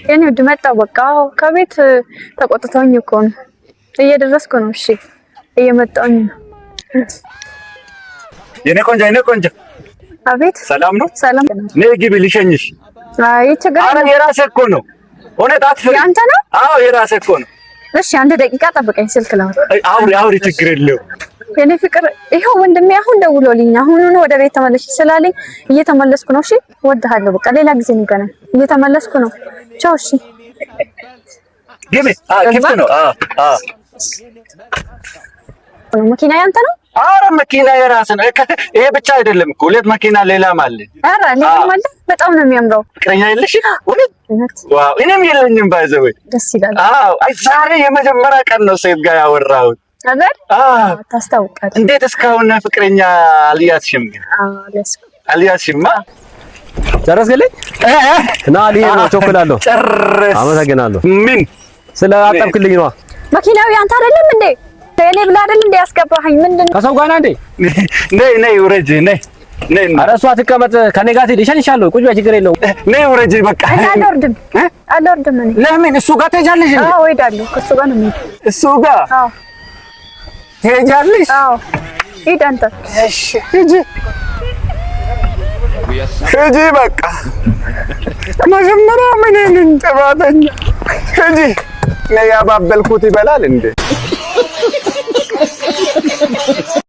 የኔ ውድ መጣሁ። በቃ ከቤት ተቆጥተውኝ እኮ ነው። እየደረስኩ ነው። እሺ እየመጣሁኝ ነው። የኔ ቆንጆ። አቤት። ሰላም ነው? ሰላም። ነይ ግቢ ልሸኝሽ። አይ ችግር የለም። ኧረ የራስህ እኮ ነው። እውነት አትፈሪ። ያንተ ነው? አዎ የራስህ እኮ ነው። እሺ አንድ ደቂቃ ጠብቀኝ፣ ስልክ ላውራ። አውሪ ችግር የለውም። የኔ ፍቅር ይሄው ወንድሜ አሁን ደውሎልኝ አሁን ወደ ቤት ተመለሽ ስላለኝ እየተመለስኩ ነው። እሺ እወድሃለሁ። በቃ ሌላ ጊዜ እንገናኝ። እየተመለስኩ ነው። ቻው። እሺ ግቢ። ክፍት ነው። መኪና ያንተ ነው? ኧረ መኪና የራስህ ነው። ይሄ ብቻ አይደለም እኮ 2 መኪና ሌላም አለ። ኧረ ሌላም አለ። በጣም ነው የሚያምረው። ፍቅረኛ የለሽ? እውነት? ዋው እኔም የለኝም። ባይዘው ደስ ይላል። አይ ዛሬ የመጀመሪያ ቀን ነው ሴት ጋር ያወራሁት አይደል? ታስታውቃለህ። እንዴት እስካሁን ፍቅረኛ አልያዝሽም? ግን አልያዝሽማ። ጨረስክልኝ? ና ልሄድ ነው፣ ቸኩላለሁ። አመሰግናለሁ። ምን ስለ አጠብክልኝ ነው? መኪናው ያንተ አይደለም እንዴ? እኔ ብላ አይደል እንዴ ያስገባኸኝ? ምንድን ከሰው ጋር እንዴ? ነይ ውረጅ። ነይ። ኧረ እሷ ትቀመጥ፣ ከኔ ጋር ትሄድ። እሸኝሻለሁ። ቁጭ በይ፣ ችግር የለውም። ነይ ውረጅ። በቃ አልወርድም። እኔ ለምን? እሱ ጋር ትሄጃለሽ እንዴ? አዎ እሄዳለሁ። ከእሱ ጋር ነው የምሄደው። እሱ ጋር? አዎ ትሄጃለሽ? አዎ ሂድ አንተ። እሺ ሂጂ በቃ መጀመሪያ ምን ነኝ ጥፋተኛ? ሂጂ። ያባበልኩት ይበላል እንዴ?